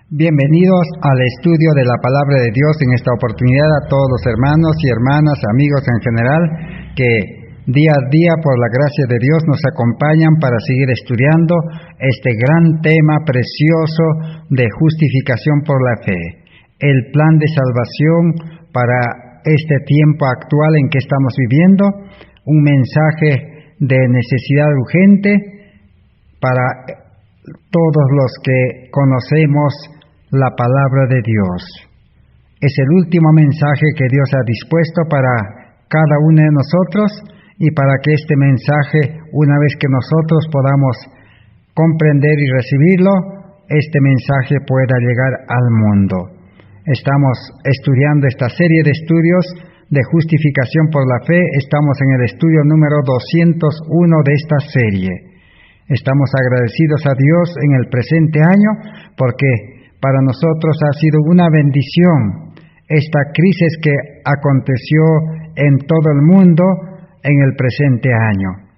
Bienvenidos al estudio de la Palabra de Dios en esta oportunidad a todos los hermanos y hermanas, amigos en general, que día a día por la gracia de Dios nos acompañan para seguir estudiando este gran tema precioso de justificación por la fe, el plan de salvación para este tiempo actual en que estamos viviendo, un mensaje de necesidad urgente para todos los que conocemos la palabra de Dios. Es el último mensaje que Dios ha dispuesto para cada uno de nosotros y para que este mensaje, una vez que nosotros podamos comprender y recibirlo, este mensaje pueda llegar al mundo. Estamos estudiando esta serie de estudios de justificación por la fe. Estamos en el estudio número 201 de esta serie. Estamos agradecidos a Dios en el presente año porque para nosotros ha sido una bendición esta crisis que aconteció en todo el mundo en el presente año.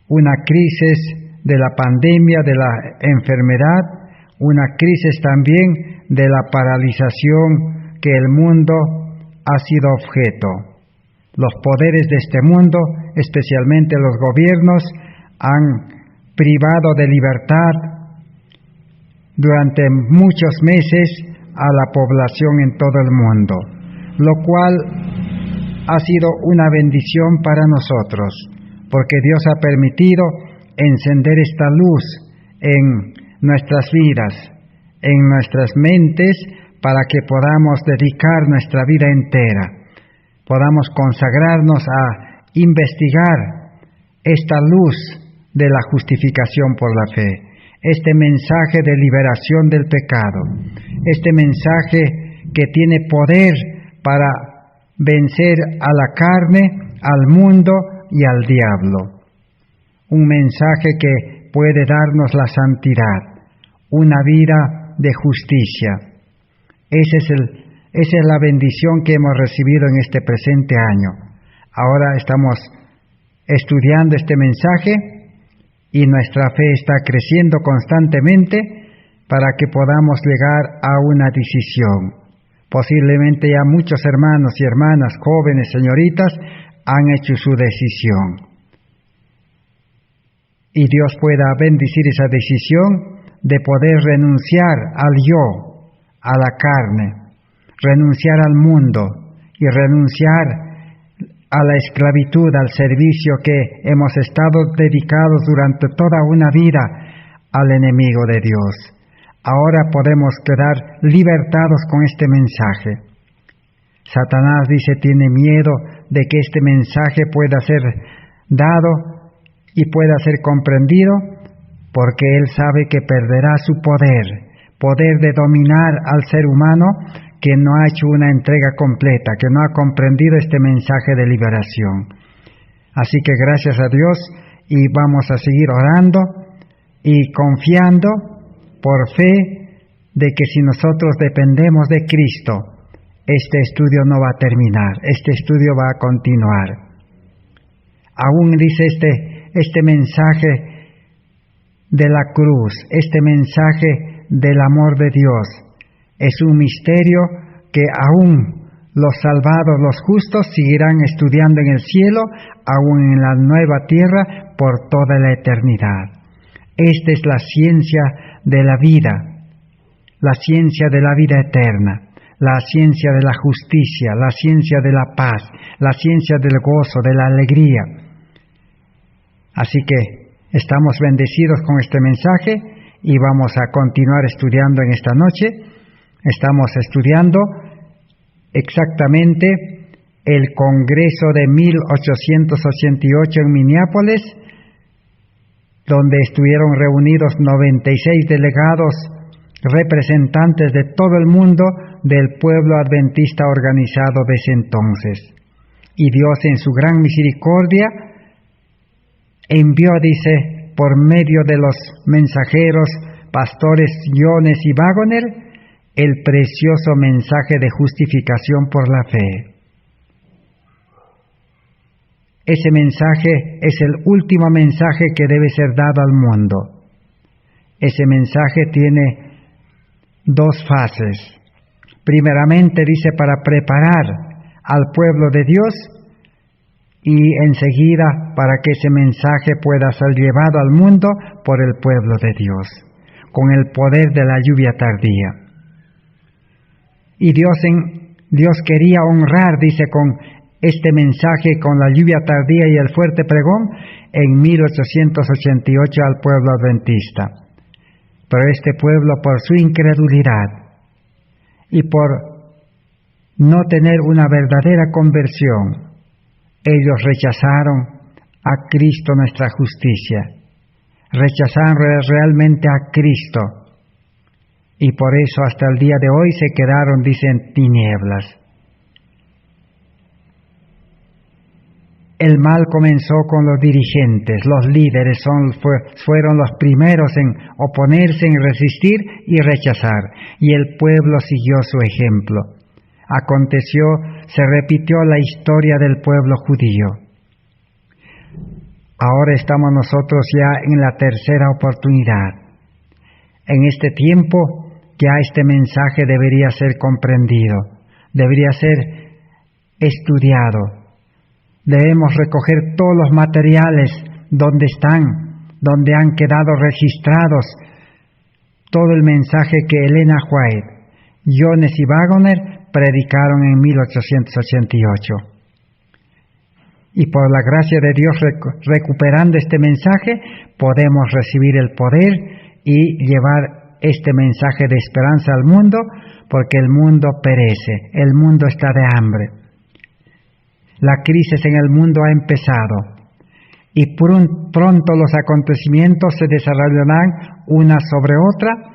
Una crisis de la pandemia, de la enfermedad, una crisis también de la paralización que el mundo ha sido objeto. Los poderes de este mundo, especialmente los gobiernos, han privado de libertad durante muchos meses a la población en todo el mundo, lo cual ha sido una bendición para nosotros, porque Dios ha permitido encender esta luz en nuestras vidas, en nuestras mentes, para que podamos dedicar nuestra vida entera, podamos consagrarnos a investigar esta luz de la justificación por la fe. Este mensaje de liberación del pecado, este mensaje que tiene poder para vencer a la carne, al mundo y al diablo. Un mensaje que puede darnos la santidad, una vida de justicia. Esa es la bendición que hemos recibido en este presente año. Ahora estamos estudiando este mensaje y nuestra fe está creciendo constantemente para que podamos llegar a una decisión. Posiblemente ya muchos hermanos y hermanas, jóvenes, señoritas, han hecho su decisión. Y Dios pueda bendecir esa decisión de poder renunciar al yo, a la carne, renunciar al mundo y renunciar a la esclavitud, al servicio que hemos estado dedicados durante toda una vida al enemigo de Dios. Ahora podemos quedar libertados con este mensaje. Satanás dice, tiene miedo de que este mensaje pueda ser dado y pueda ser comprendido, porque él sabe que perderá su poder de dominar al ser humano, que no ha hecho una entrega completa, que no ha comprendido este mensaje de liberación. Así que gracias a Dios, y vamos a seguir orando y confiando por fe de que si nosotros dependemos de Cristo, este estudio no va a terminar, este estudio va a continuar. Aún dice este mensaje de la cruz, este mensaje del amor de Dios, es un misterio que aún los salvados, los justos, seguirán estudiando en el cielo, aún en la nueva tierra, por toda la eternidad. Esta es la ciencia de la vida eterna, la ciencia de la justicia, la ciencia de la paz, la ciencia del gozo, de la alegría. Así que estamos bendecidos con este mensaje y vamos a continuar estudiando en esta noche. Estamos estudiando exactamente el Congreso de 1888 en Minneapolis, donde estuvieron reunidos 96 delegados, representantes de todo el mundo del pueblo adventista organizado de ese entonces. Y Dios en su gran misericordia envió, dice, por medio de los mensajeros, pastores Jones y Waggoner, el precioso mensaje de justificación por la fe. Ese mensaje es el último mensaje que debe ser dado al mundo. Ese mensaje tiene dos fases. Primeramente dice para preparar al pueblo de Dios y enseguida para que ese mensaje pueda ser llevado al mundo por el pueblo de Dios, con el poder de la lluvia tardía. Y Dios quería honrar, dice, con este mensaje, con la lluvia tardía y el fuerte pregón, en 1888 al pueblo adventista. Pero este pueblo, por su incredulidad y por no tener una verdadera conversión, ellos rechazaron a Cristo nuestra justicia, rechazaron realmente a Cristo, y por eso hasta el día de hoy se quedaron, dicen, tinieblas. El mal comenzó con los dirigentes, los líderes fueron los primeros en oponerse, en resistir y rechazar, y el pueblo siguió su ejemplo. Aconteció, se repitió la historia del pueblo judío. Ahora estamos nosotros ya en la tercera oportunidad. En este tiempo ya este mensaje debería ser comprendido, debería ser estudiado. Debemos recoger todos los materiales donde han quedado registrados todo el mensaje que Elena White, Jones y Waggoner predicaron en 1888. Y por la gracia de Dios, recuperando este mensaje, podemos recibir el poder y llevar este mensaje de esperanza al mundo, porque el mundo perece, el mundo está de hambre. La crisis en el mundo ha empezado y pronto los acontecimientos se desarrollarán una sobre otra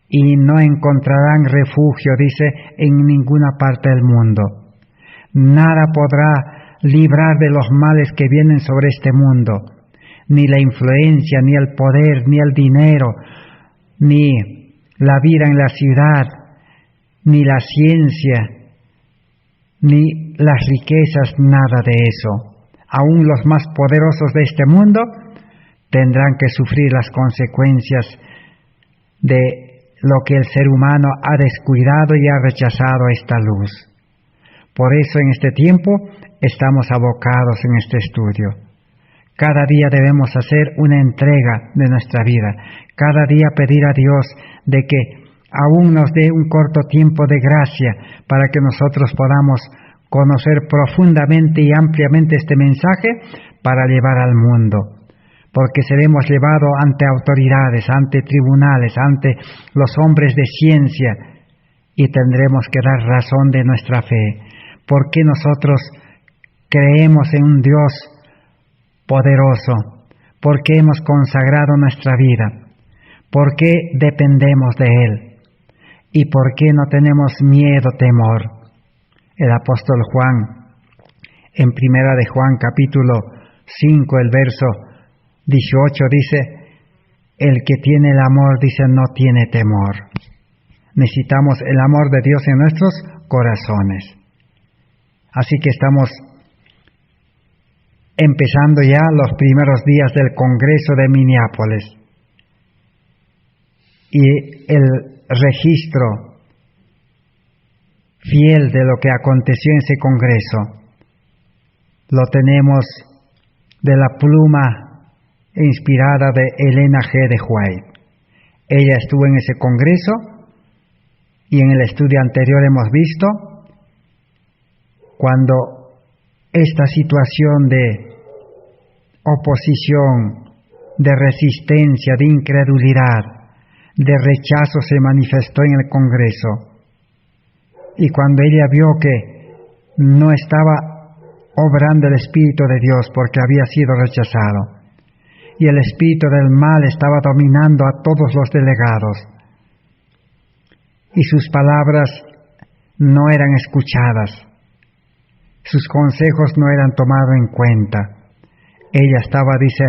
y no encontrarán refugio, dice, en ninguna parte del mundo. Nada podrá librar de los males que vienen sobre este mundo, ni la influencia, ni el poder, ni el dinero, ni la vida en la ciudad, ni la ciencia, ni las riquezas, nada de eso. Aún los más poderosos de este mundo tendrán que sufrir las consecuencias de lo que el ser humano ha descuidado y ha rechazado esta luz. Por eso en este tiempo estamos abocados en este estudio. Cada día debemos hacer una entrega de nuestra vida. Cada día pedir a Dios de que aún nos dé un corto tiempo de gracia para que nosotros podamos conocer profundamente y ampliamente este mensaje para llevar al mundo. Porque seremos llevados ante autoridades, ante tribunales, ante los hombres de ciencia y tendremos que dar razón de nuestra fe. Porque nosotros creemos en un Dios poderoso, porque hemos consagrado nuestra vida, porque dependemos de Él y porque no tenemos miedo, temor. El apóstol Juan, en Primera de Juan capítulo 5, el verso 18 dice, el que tiene el amor, dice, no tiene temor. Necesitamos el amor de Dios en nuestros corazones. Así que estamos empezando ya los primeros días del Congreso de Minneapolis. Y el registro fiel de lo que aconteció en ese Congreso lo tenemos de la pluma inspirada de Elena G. de White. Ella estuvo en ese Congreso y en el estudio anterior hemos visto cuando esta situación de oposición, de resistencia, de incredulidad, de rechazo se manifestó en el Congreso. Y cuando ella vio que no estaba obrando el Espíritu de Dios porque había sido rechazado, y el espíritu del mal estaba dominando a todos los delegados, y sus palabras no eran escuchadas, sus consejos no eran tomados en cuenta. Ella estaba, dice,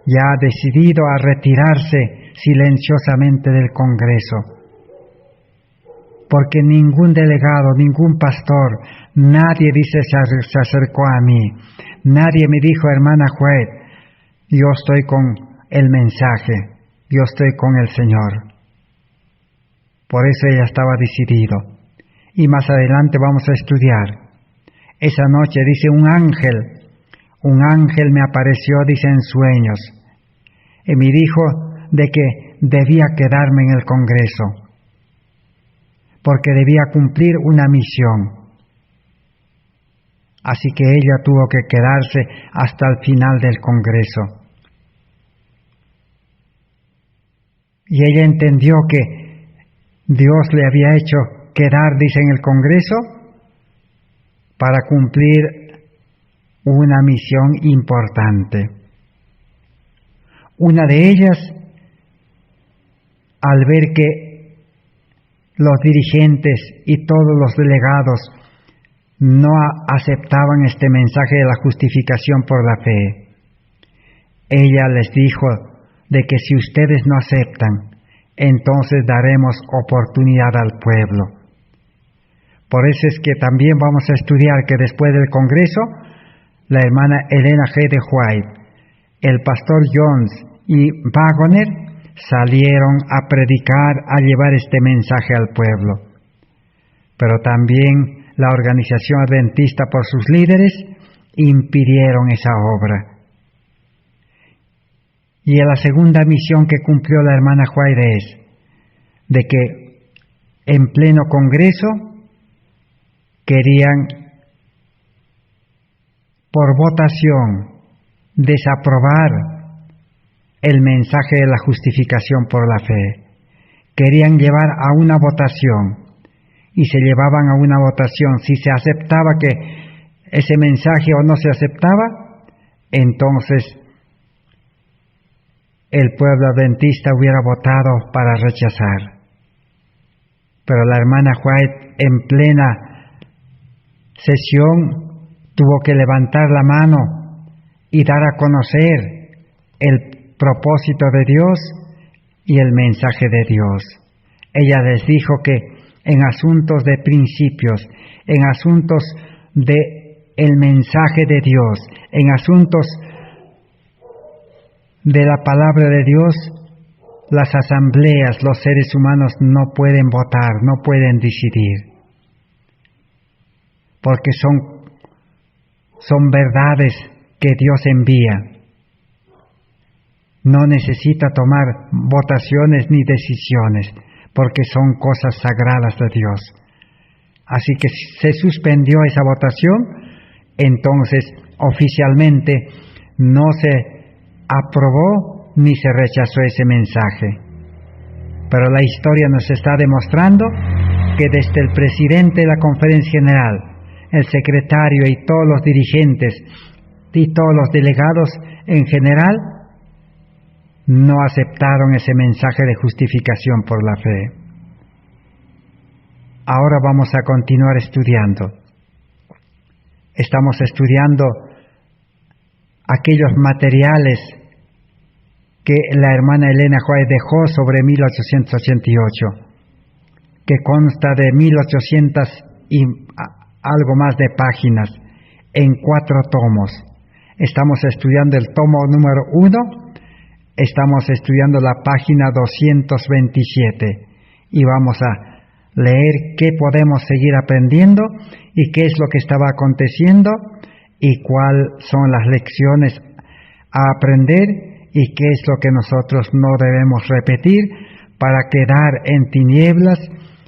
ya decidido a retirarse silenciosamente del Congreso, porque ningún delegado, ningún pastor, nadie, dice, se acercó a mí, nadie me dijo, hermana White, yo estoy con el mensaje, yo estoy con el Señor. Por eso ella estaba decidido. Y más adelante vamos a estudiar. Esa noche dice un ángel me apareció, dice, en sueños, y me dijo de que debía quedarme en el Congreso, porque debía cumplir una misión. Así que ella tuvo que quedarse hasta el final del Congreso. Y ella entendió que Dios le había hecho quedar, dice, en el Congreso para cumplir una misión importante. Una de ellas, al ver que los dirigentes y todos los delegados no aceptaban este mensaje de la justificación por la fe, ella les dijo de que si ustedes no aceptan, entonces daremos oportunidad al pueblo. Por eso es que también vamos a estudiar que después del Congreso, la hermana Elena G. de White, el pastor Jones y Waggoner salieron a predicar, a llevar este mensaje al pueblo. Pero también la organización adventista por sus líderes impidieron esa obra. Y la segunda misión que cumplió la hermana White es de que en pleno Congreso querían por votación desaprobar el mensaje de la justificación por la fe. Querían llevar a una votación y se llevaban a una votación. Si se aceptaba que ese mensaje o no se aceptaba, entonces el pueblo adventista hubiera votado para rechazar. Pero la hermana White en plena sesión tuvo que levantar la mano y dar a conocer el propósito de Dios y el mensaje de Dios. Ella les dijo que en asuntos de principios, en asuntos de el mensaje de Dios, en asuntos de la palabra de Dios, las asambleas, los seres humanos no pueden votar, no pueden decidir, porque son verdades que Dios envía. No necesita tomar votaciones ni decisiones, porque son cosas sagradas de Dios. Así que se suspendió esa votación, entonces oficialmente no se aprobó ni se rechazó ese mensaje. Pero la historia nos está demostrando que desde el presidente de la Conferencia General, el secretario y todos los dirigentes y todos los delegados en general no aceptaron ese mensaje de justificación por la fe. Ahora vamos a continuar estudiando. Estamos estudiando aquellos materiales que la hermana Elena White dejó sobre 1888, que consta de 1800 y algo más de páginas, en 4 tomos. Estamos estudiando el tomo número 1, estamos estudiando la página 227 y vamos a leer qué podemos seguir aprendiendo y qué es lo que estaba aconteciendo y cuáles son las lecciones a aprender y qué es lo que nosotros no debemos repetir para quedar en tinieblas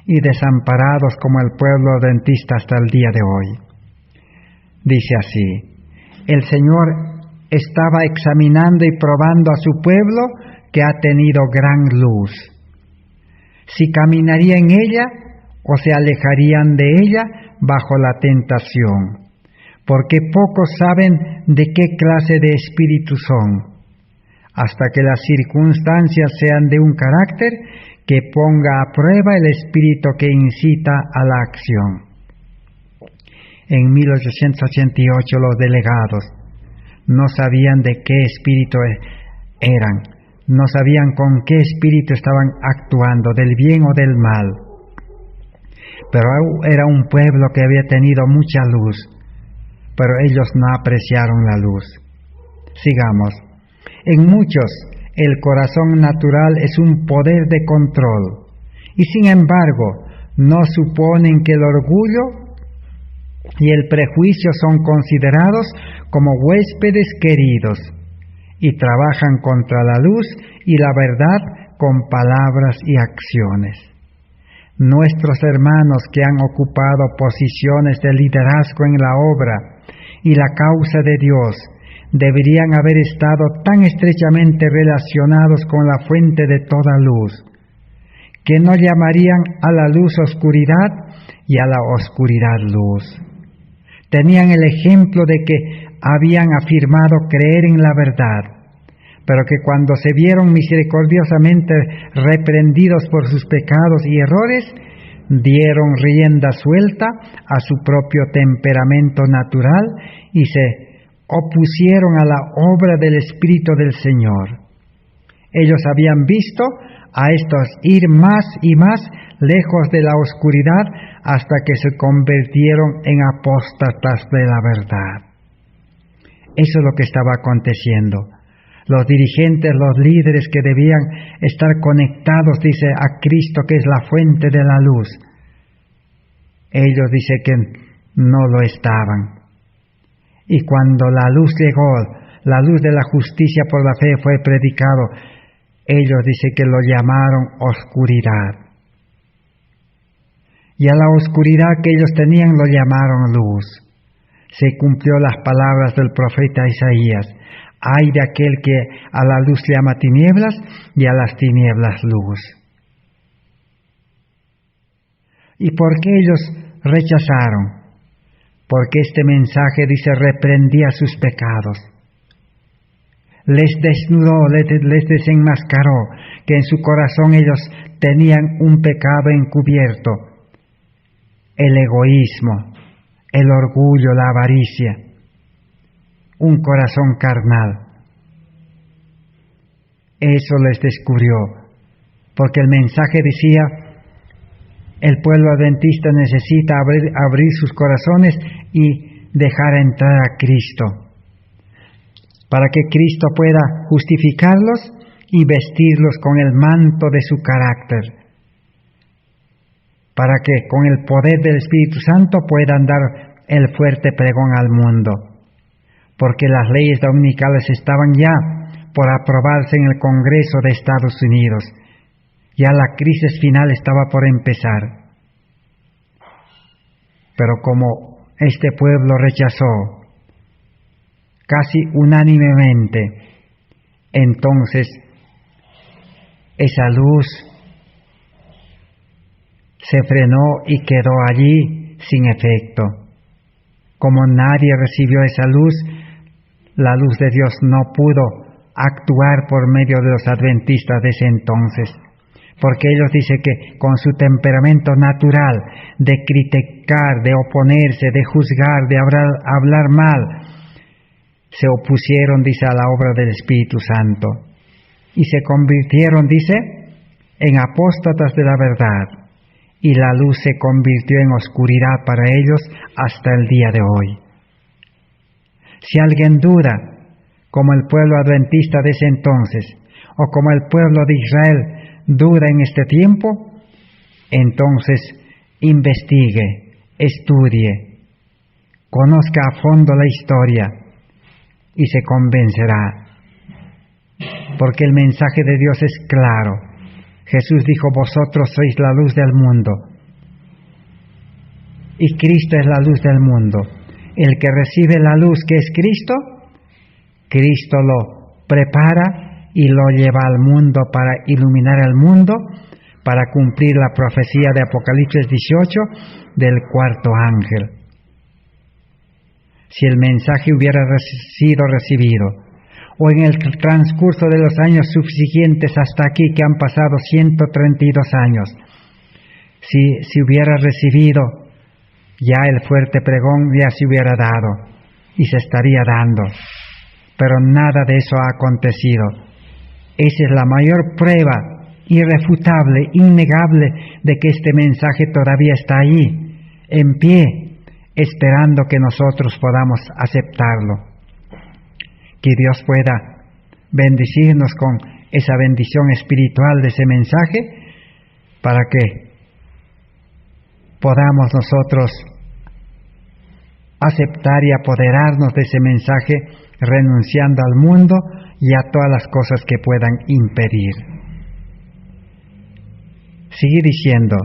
y desamparados como el pueblo adventista hasta el día de hoy. Dice así: el Señor estaba examinando y probando a su pueblo que ha tenido gran luz. Si caminaría en ella o se alejarían de ella bajo la tentación, porque pocos saben de qué clase de espíritu son, hasta que las circunstancias sean de un carácter que ponga a prueba el espíritu que incita a la acción. En 1888 los delegados no sabían de qué espíritu eran, no sabían con qué espíritu estaban actuando, del bien o del mal. Pero era un pueblo que había tenido mucha luz, pero ellos no apreciaron la luz. Sigamos. En muchos, el corazón natural es un poder de control y sin embargo no suponen que el orgullo y el prejuicio son considerados como huéspedes queridos, y trabajan contra la luz y la verdad con palabras y acciones. Nuestros hermanos que han ocupado posiciones de liderazgo en la obra y la causa de Dios deberían haber estado tan estrechamente relacionados con la fuente de toda luz, que no llamarían a la luz oscuridad y a la oscuridad luz. Tenían el ejemplo de que habían afirmado creer en la verdad, pero que cuando se vieron misericordiosamente reprendidos por sus pecados y errores, dieron rienda suelta a su propio temperamento natural y se opusieron a la obra del Espíritu del Señor. Ellos habían visto a estos ir más y más lejos de la oscuridad hasta que se convirtieron en apóstatas de la verdad. Eso es lo que estaba aconteciendo. Los dirigentes, los líderes que debían estar conectados, dice, a Cristo, que es la fuente de la luz, ellos dice que no lo estaban. Y cuando la luz llegó, la luz de la justicia por la fe fue predicado, ellos dice que lo llamaron oscuridad. Y a la oscuridad que ellos tenían lo llamaron luz. Se cumplió las palabras del profeta Isaías: ay de aquel que a la luz llama tinieblas y a las tinieblas luz. ¿Y por qué ellos rechazaron? Porque este mensaje, dice, reprendía sus pecados. Les desnudó, les desenmascaró que en su corazón ellos tenían un pecado encubierto: el egoísmo, el orgullo, la avaricia, un corazón carnal. Eso les descubrió, porque el mensaje decía: el pueblo adventista necesita abrir sus corazones y dejar entrar a Cristo, para que Cristo pueda justificarlos y vestirlos con el manto de su carácter, para que con el poder del Espíritu Santo puedan dar el fuerte pregón al mundo, porque las leyes dominicales estaban ya por aprobarse en el Congreso de Estados Unidos. Ya la crisis final estaba por empezar. Pero como este pueblo rechazó casi unánimemente, entonces esa luz se frenó y quedó allí sin efecto. Como nadie recibió esa luz, la luz de Dios no pudo actuar por medio de los adventistas de ese entonces, porque ellos dicen que con su temperamento natural de criticar, de oponerse, de juzgar, de hablar mal, se opusieron, dice, a la obra del Espíritu Santo y se convirtieron, dice, en apóstatas de la verdad, y la luz se convirtió en oscuridad para ellos hasta el día de hoy. Si alguien duda, como el pueblo adventista de ese entonces, o como el pueblo de Israel duda en este tiempo, entonces investigue, estudie, conozca a fondo la historia y se convencerá. Porque el mensaje de Dios es claro. Jesús dijo: vosotros sois la luz del mundo. Y Cristo es la luz del mundo. El que recibe la luz que es Cristo, Cristo lo prepara y lo lleva al mundo para iluminar el mundo, para cumplir la profecía de Apocalipsis 18 del cuarto ángel. Si el mensaje hubiera sido recibido, o en el transcurso de los años subsiguientes hasta aquí, que han pasado 132 años, si hubiera recibido, ya el fuerte pregón ya se hubiera dado y se estaría dando, pero nada de eso ha acontecido. Esa es la mayor prueba irrefutable, innegable, de que este mensaje todavía está allí, en pie, esperando que nosotros podamos aceptarlo. Que Dios pueda bendecirnos con esa bendición espiritual de ese mensaje, para que podamos nosotros aceptar y apoderarnos de ese mensaje, renunciando al mundo y a todas las cosas que puedan impedir. Sigue diciendo: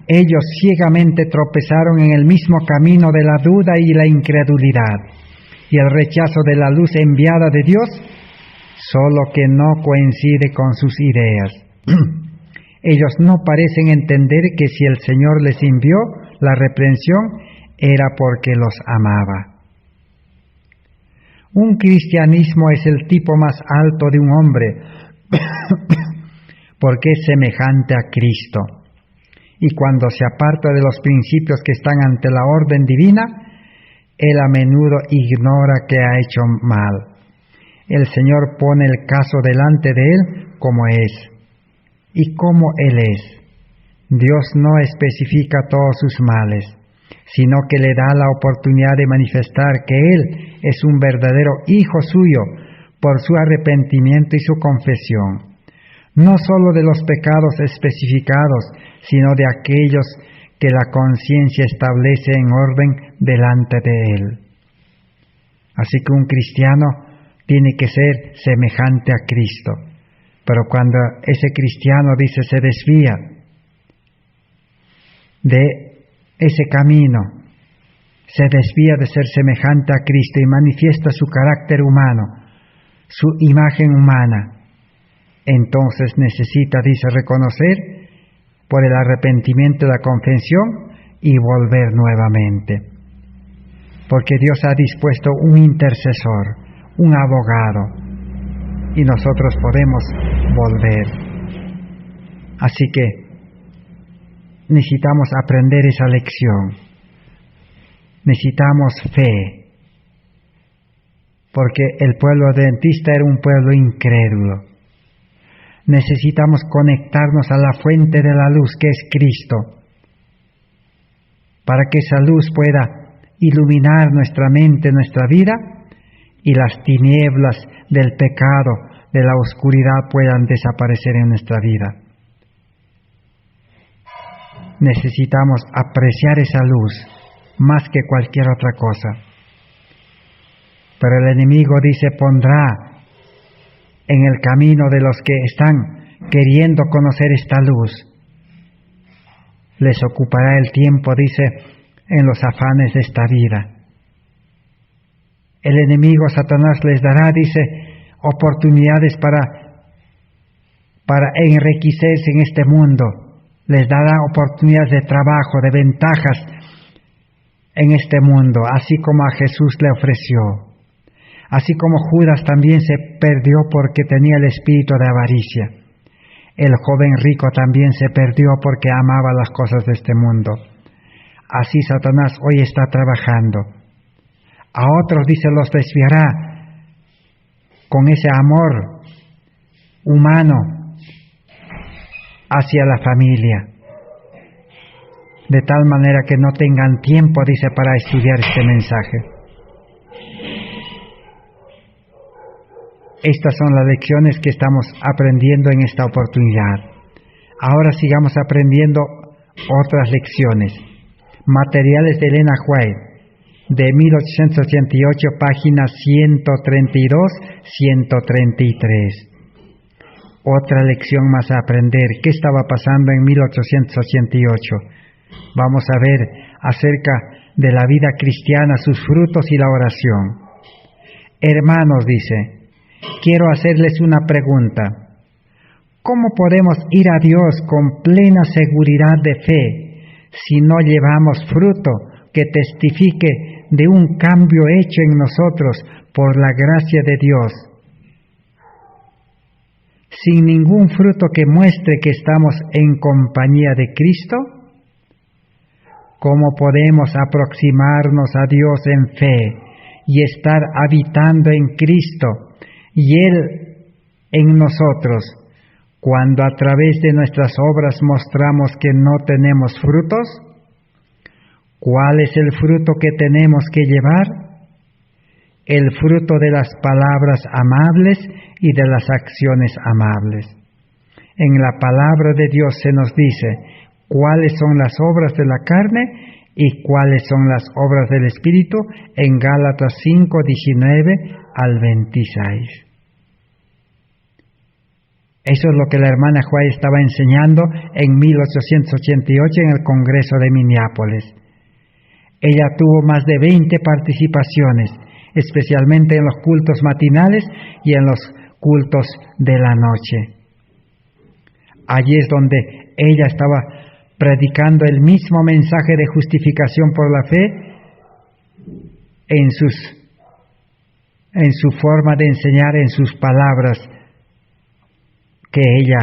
ellos ciegamente tropezaron en el mismo camino de la duda y la incredulidad y el rechazo de la luz enviada de Dios, solo que no coincide con sus ideas. Ellos no parecen entender que si el Señor les envió la reprensión era porque los amaba. Un cristianismo es el tipo más alto de un hombre porque es semejante a Cristo. Y cuando se aparta de los principios que están ante la orden divina, él a menudo ignora que ha hecho mal. El Señor pone el caso delante de él como es y como él es. Dios no especifica todos sus males, sino que le da la oportunidad de manifestar que él es un verdadero hijo suyo por su arrepentimiento y su confesión, no solo de los pecados especificados, sino de aquellos que la conciencia establece en orden delante de él. Así que un cristiano tiene que ser semejante a Cristo, pero cuando ese cristiano dice se desvía de ese camino, se desvía de ser semejante a Cristo y manifiesta su carácter humano, su imagen humana, entonces necesita, dice, reconocer por el arrepentimiento y la confesión y volver nuevamente. Porque Dios ha dispuesto un intercesor, un abogado, y nosotros podemos volver. Así que necesitamos aprender esa lección. Necesitamos fe, porque el pueblo adventista era un pueblo incrédulo. Necesitamos conectarnos a la fuente de la luz, que es Cristo, para que esa luz pueda iluminar nuestra mente, nuestra vida, y las tinieblas del pecado, de la oscuridad puedan desaparecer en nuestra vida. Necesitamos apreciar esa luz más que cualquier otra cosa. Pero el enemigo dice, pondrá en el camino de los que están queriendo conocer esta luz. Les ocupará el tiempo, dice, en los afanes de esta vida. El enemigo Satanás les dará, dice, oportunidades para enriquecerse en este mundo. Les dará oportunidades de trabajo, de ventajas en este mundo, así como a Jesús le ofreció. Así como Judas también se perdió porque tenía el espíritu de avaricia. El joven rico también se perdió porque amaba las cosas de este mundo. Así Satanás hoy está trabajando. A otros, dice, los desviará con ese amor humano hacia la familia, de tal manera que no tengan tiempo, dice, para estudiar este mensaje. Estas son las lecciones que estamos aprendiendo en esta oportunidad. Ahora sigamos aprendiendo otras lecciones. Materiales de Elena White, de 1888, páginas 132-133. Otra lección más a aprender. ¿Qué estaba pasando en 1888? Vamos a ver acerca de la vida cristiana, sus frutos y la oración. Hermanos, dice, quiero hacerles una pregunta. ¿Cómo podemos ir a Dios con plena seguridad de fe si no llevamos fruto que testifique de un cambio hecho en nosotros por la gracia de Dios? Sin ningún fruto que muestre que estamos en compañía de Cristo, ¿cómo podemos aproximarnos a Dios en fe y estar habitando en Cristo y Él en nosotros, cuando a través de nuestras obras mostramos que no tenemos frutos? ¿Cuál es el fruto que tenemos que llevar? El fruto de las palabras amables y de las acciones amables. En la palabra de Dios se nos dice cuáles son las obras de la carne y cuáles son las obras del Espíritu en Gálatas 5, 19 al 26. Eso es lo que la hermana White estaba enseñando en 1888 en el Congreso de Minneapolis. Ella tuvo más de 20 participaciones, especialmente en los cultos matinales y en los cultos de la noche. Allí es donde ella estaba predicando el mismo mensaje de justificación por la fe en su forma de enseñar, en sus palabras que ella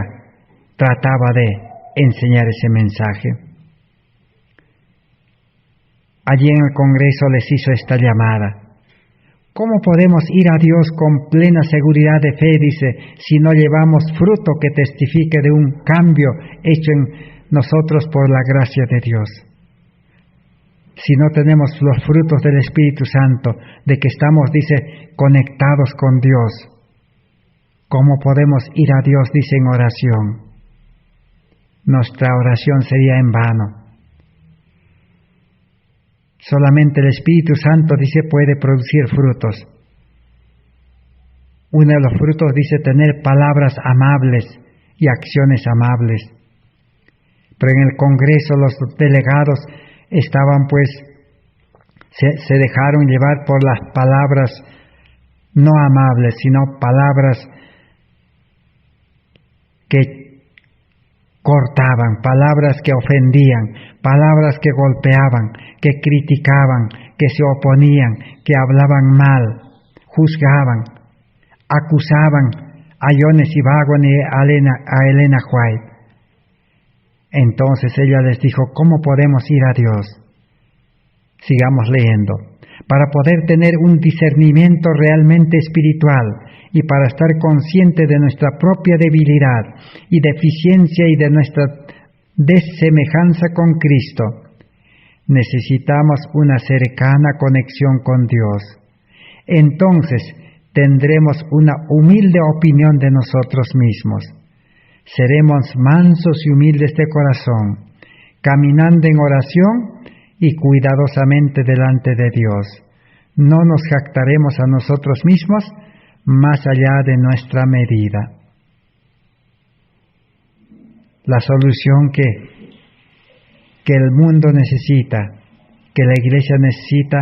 trataba de enseñar ese mensaje. Allí en el Congreso les hizo esta llamada. ¿Cómo podemos ir a Dios con plena seguridad de fe, dice, si no llevamos fruto que testifique de un cambio hecho en nosotros por la gracia de Dios? Si no tenemos los frutos del Espíritu Santo, de que estamos, dice, conectados con Dios, ¿cómo podemos ir a Dios, dice, en oración? Nuestra oración sería en vano. Solamente el Espíritu Santo, dice, puede producir frutos. Uno de los frutos, dice, tener palabras amables y acciones amables. Pero en el Congreso los delegados estaban, pues, se dejaron llevar por las palabras no amables, sino palabras que cortaban, palabras que ofendían, palabras que golpeaban, que criticaban, que se oponían, que hablaban mal, juzgaban, acusaban a Jones y Vagon y a Elena White. Entonces ella les dijo, ¿cómo podemos ir a Dios? Sigamos leyendo. Para poder tener un discernimiento realmente espiritual y para estar consciente de nuestra propia debilidad y deficiencia y de nuestra desemejanza con Cristo, necesitamos una cercana conexión con Dios. Entonces tendremos una humilde opinión de nosotros mismos. Seremos mansos y humildes de corazón, caminando en oración y cuidadosamente delante de Dios. No nos jactaremos a nosotros mismos más allá de nuestra medida. La solución que el mundo necesita, que la iglesia necesita,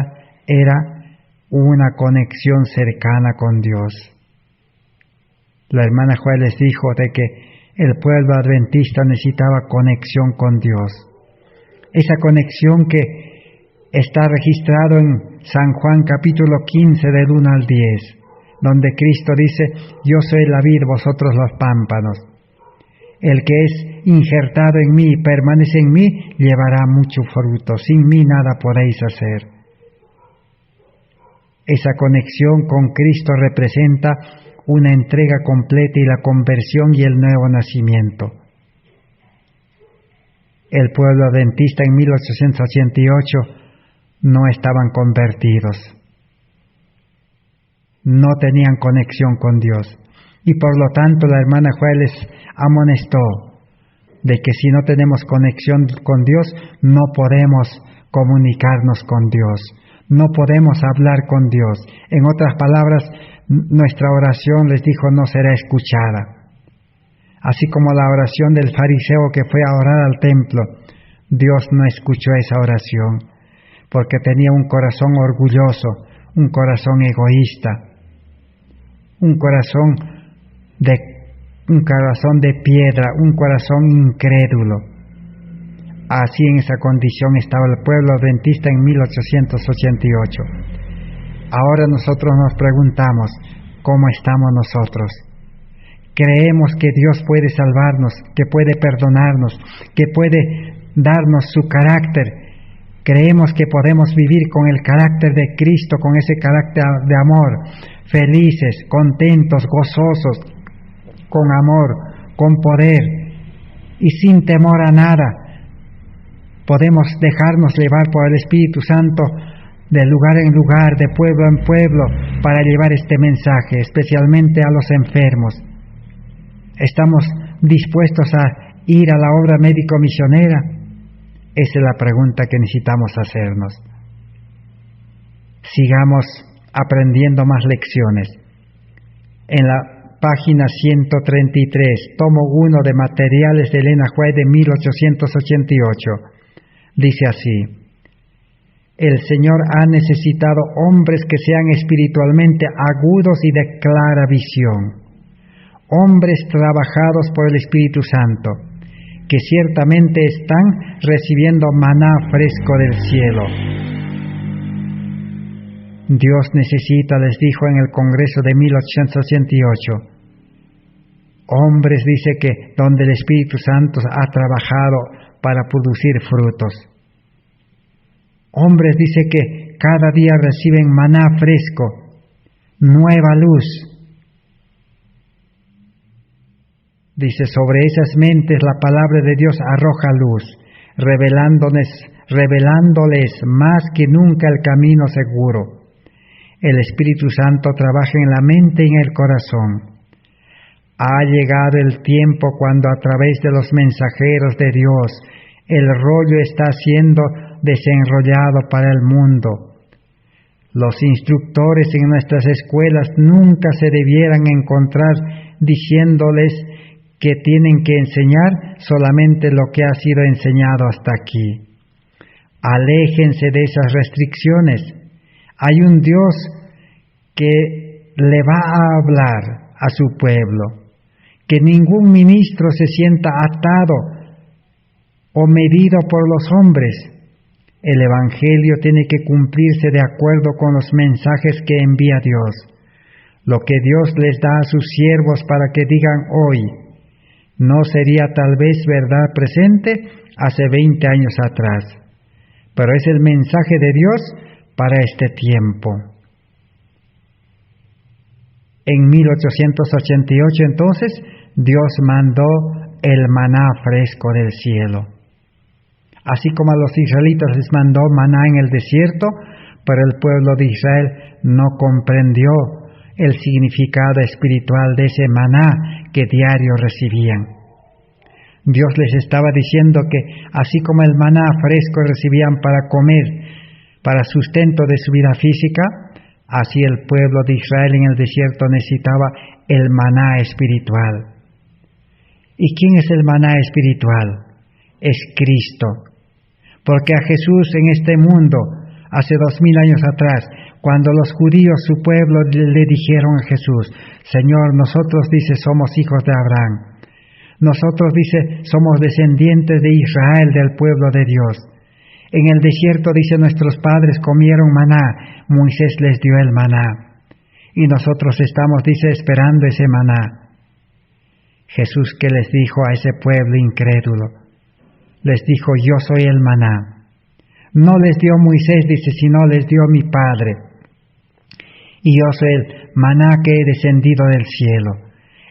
era una conexión cercana con Dios. La hermana Juárez les dijo de que el pueblo adventista necesitaba conexión con Dios. Esa conexión que está registrado en San Juan capítulo 15 del 1 al 10, donde Cristo dice, yo soy la vid, vosotros los pámpanos. El que es injertado en mí y permanece en mí, llevará mucho fruto. Sin mí nada podéis hacer. Esa conexión con Cristo representa una entrega completa y la conversión y el nuevo nacimiento. El pueblo adventista en 1888 no estaban convertidos. No tenían conexión con Dios. Y por lo tanto la hermana Juárez les amonestó de que si no tenemos conexión con Dios, no podemos comunicarnos con Dios. No podemos hablar con Dios. En otras palabras, nuestra oración, les dijo, no será escuchada. Así como la oración del fariseo que fue a orar al templo, Dios no escuchó esa oración, porque tenía un corazón orgulloso, un corazón egoísta, un corazón de piedra, un corazón incrédulo. Así en esa condición estaba el pueblo adventista en 1888. Ahora nosotros nos preguntamos, ¿cómo estamos nosotros? Creemos que Dios puede salvarnos, que puede perdonarnos, que puede darnos su carácter. Creemos que podemos vivir con el carácter de Cristo, con ese carácter de amor, felices, contentos, gozosos, con amor, con poder y sin temor a nada. Podemos dejarnos llevar por el Espíritu Santo de lugar en lugar, de pueblo en pueblo, para llevar este mensaje, especialmente a los enfermos. Estamos dispuestos a ir a la obra médico-misionera? Esa es la pregunta que necesitamos hacernos. Sigamos aprendiendo más lecciones. En la página 133, tomo 1 de Materiales de Elena White de 1888, dice así: el Señor ha necesitado hombres que sean espiritualmente agudos y de clara visión, hombres trabajados por el Espíritu Santo, que ciertamente están recibiendo maná fresco del cielo. Dios necesita, les dijo en el Congreso de 1888, hombres, dice, que donde el Espíritu Santo ha trabajado para producir frutos. Hombres, dice, que cada día reciben maná fresco, nueva luz. Dice, sobre esas mentes la palabra de Dios arroja luz, revelándoles más que nunca el camino seguro. El Espíritu Santo trabaja en la mente y en el corazón. Ha llegado el tiempo cuando a través de los mensajeros de Dios el rollo está siendo desenrollado para el mundo. Los instructores en nuestras escuelas nunca se debieran encontrar diciéndoles que tienen que enseñar solamente lo que ha sido enseñado hasta aquí. Aléjense de esas restricciones. Hay un Dios que le va a hablar a su pueblo. Que ningún ministro se sienta atado o medido por los hombres. El Evangelio tiene que cumplirse de acuerdo con los mensajes que envía Dios. Lo que Dios les da a sus siervos para que digan hoy, no sería tal vez verdad presente hace 20 años atrás, pero es el mensaje de Dios para este tiempo. En 1888 entonces, Dios mandó el maná fresco del cielo. Así como a los israelitas les mandó maná en el desierto, pero el pueblo de Israel no comprendió el significado espiritual de ese maná que diario recibían. Dios les estaba diciendo que así como el maná fresco recibían para comer, para sustento de su vida física, así el pueblo de Israel en el desierto necesitaba el maná espiritual. ¿Y quién es el maná espiritual? Es Cristo. Porque a Jesús en este mundo, hace 2000 años atrás, cuando los judíos, su pueblo, le dijeron a Jesús, Señor, nosotros, dice, somos hijos de Abraham. Nosotros, dice, somos descendientes de Israel, del pueblo de Dios. En el desierto, dice, nuestros padres comieron maná, Moisés les dio el maná. Y nosotros estamos, dice, esperando ese maná. Jesús, ¿qué les dijo a ese pueblo incrédulo? Les dijo, yo soy el maná. No les dio Moisés, dice, sino les dio mi Padre. Y yo soy el maná que he descendido del cielo.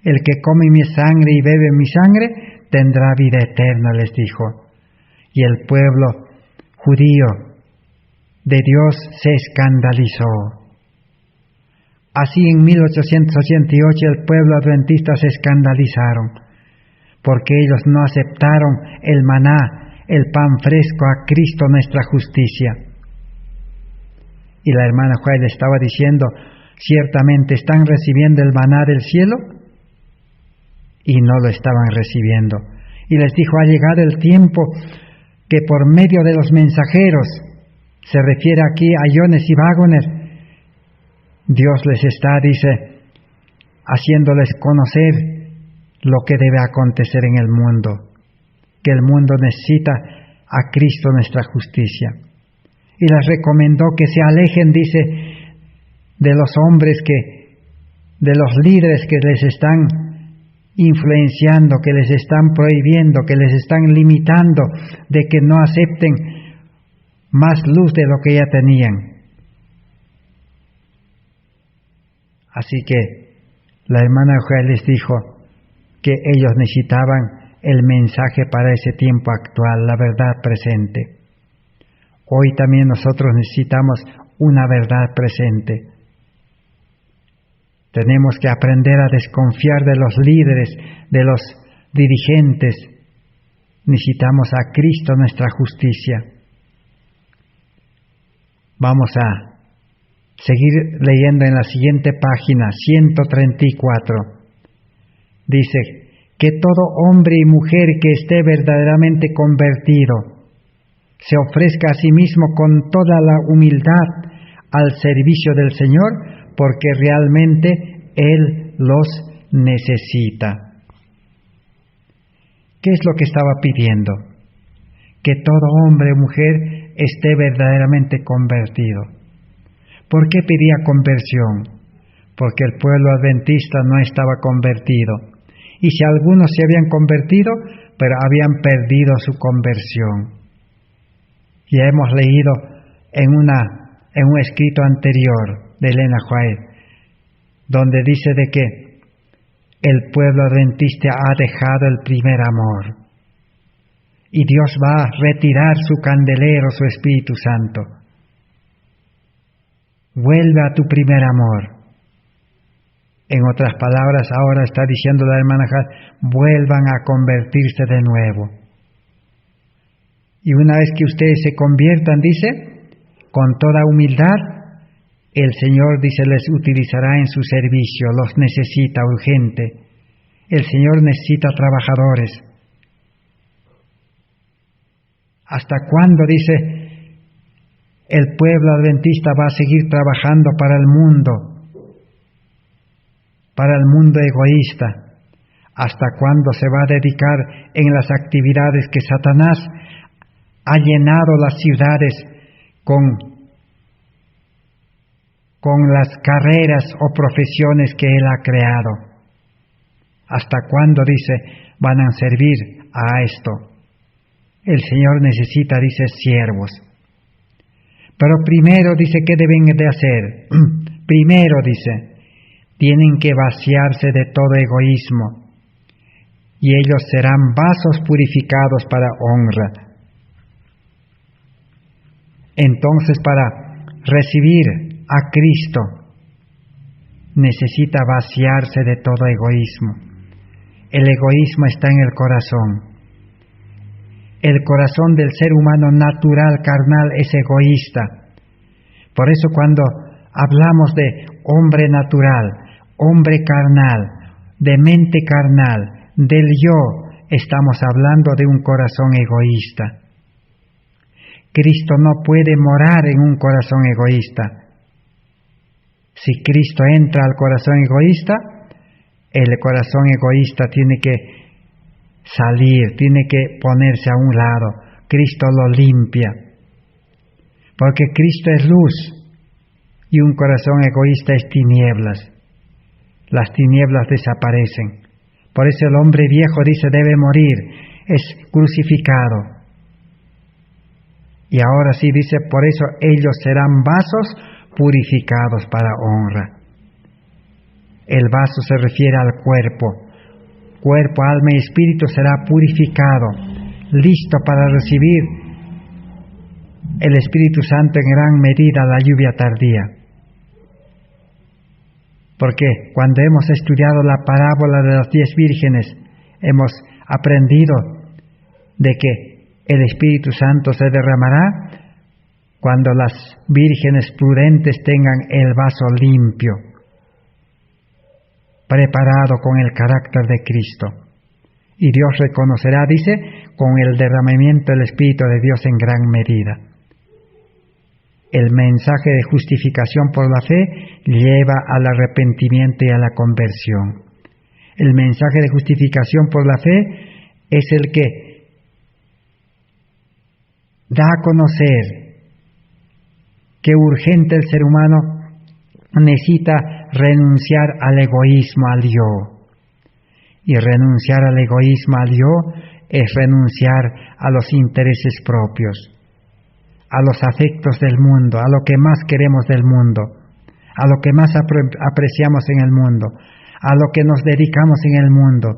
El que come mi sangre y bebe mi sangre, tendrá vida eterna, les dijo. Y el pueblo judío de Dios se escandalizó. Así en 1888 el pueblo adventista se escandalizaron, porque ellos no aceptaron el maná, el pan fresco a Cristo nuestra justicia. Y la hermana Juárez le estaba diciendo, ciertamente están recibiendo el maná del cielo, y no lo estaban recibiendo. Y les dijo, ha llegado el tiempo que por medio de los mensajeros, se refiere aquí a Jones y Waggoner, Dios les está, dice, haciéndoles conocer lo que debe acontecer en el mundo, que el mundo necesita a Cristo nuestra justicia. Y les recomendó que se alejen, dice, de los hombres de los líderes que les están influenciando, que les están prohibiendo, que les están limitando, de que no acepten más luz de lo que ya tenían. Así que la hermana Eugenia les dijo que ellos necesitaban el mensaje para ese tiempo actual, la verdad presente. Hoy también nosotros necesitamos una verdad presente. Tenemos que aprender a desconfiar de los líderes, de los dirigentes, necesitamos a Cristo nuestra justicia. Vamos a seguir leyendo en la siguiente página, 134. Dice que todo hombre y mujer que esté verdaderamente convertido se ofrezca a sí mismo con toda la humildad al servicio del Señor, porque realmente Él los necesita. ¿Qué es lo que estaba pidiendo? Que todo hombre o mujer esté verdaderamente convertido. ¿Por qué pedía conversión? Porque el pueblo adventista no estaba convertido. Y si algunos se habían convertido, pero habían perdido su conversión. Ya hemos leído en un escrito anterior de Elena White, donde dice de que el pueblo adventista ha dejado el primer amor. Y Dios va a retirar su candelero, su Espíritu Santo. Vuelve a tu primer amor. En otras palabras, ahora está diciendo la hermana Hart, vuelvan a convertirse de nuevo. Y una vez que ustedes se conviertan, dice, con toda humildad, el Señor, dice, les utilizará en su servicio, los necesita urgente. El Señor necesita trabajadores. ¿Hasta cuándo, dice, el pueblo adventista va a seguir trabajando para el mundo egoísta? ¿Hasta cuándo se va a dedicar en las actividades que Satanás ha llenado las ciudades con las carreras o profesiones que Él ha creado? ¿Hasta cuándo, dice, van a servir a esto? El Señor necesita, dice, siervos. Pero primero, dice, ¿qué deben de hacer? Primero, dice, tienen que vaciarse de todo egoísmo, y ellos serán vasos purificados para honra. Entonces, para recibir a Cristo, necesita vaciarse de todo egoísmo. El egoísmo está en el corazón. El corazón del ser humano natural, carnal, es egoísta. Por eso cuando hablamos de hombre natural, hombre carnal, de mente carnal, del yo, estamos hablando de un corazón egoísta. Cristo no puede morar en un corazón egoísta. Si Cristo entra al corazón egoísta, el corazón egoísta tiene que salir, tiene que ponerse a un lado. Cristo lo limpia. Porque Cristo es luz y un corazón egoísta es tinieblas. Las tinieblas desaparecen. Por eso el hombre viejo, dice, debe morir, es crucificado. Y ahora sí, dice, por eso ellos serán vasos purificados para honra. El vaso se refiere al cuerpo. Cuerpo, alma y espíritu será purificado, listo para recibir el Espíritu Santo en gran medida, la lluvia tardía. Porque cuando hemos estudiado la parábola de las 10 vírgenes, hemos aprendido de que el Espíritu Santo se derramará cuando las vírgenes prudentes tengan el vaso limpio, preparado con el carácter de Cristo. Y Dios reconocerá, dice, con el derramamiento del Espíritu de Dios en gran medida. El mensaje de justificación por la fe lleva al arrepentimiento y a la conversión. El mensaje de justificación por la fe es el que da a conocer que urgente el ser humano necesita renunciar al egoísmo, al yo. Y renunciar al egoísmo, al yo, es renunciar a los intereses propios, a los afectos del mundo, a lo que más queremos del mundo, a lo que más apreciamos en el mundo, a lo que nos dedicamos en el mundo.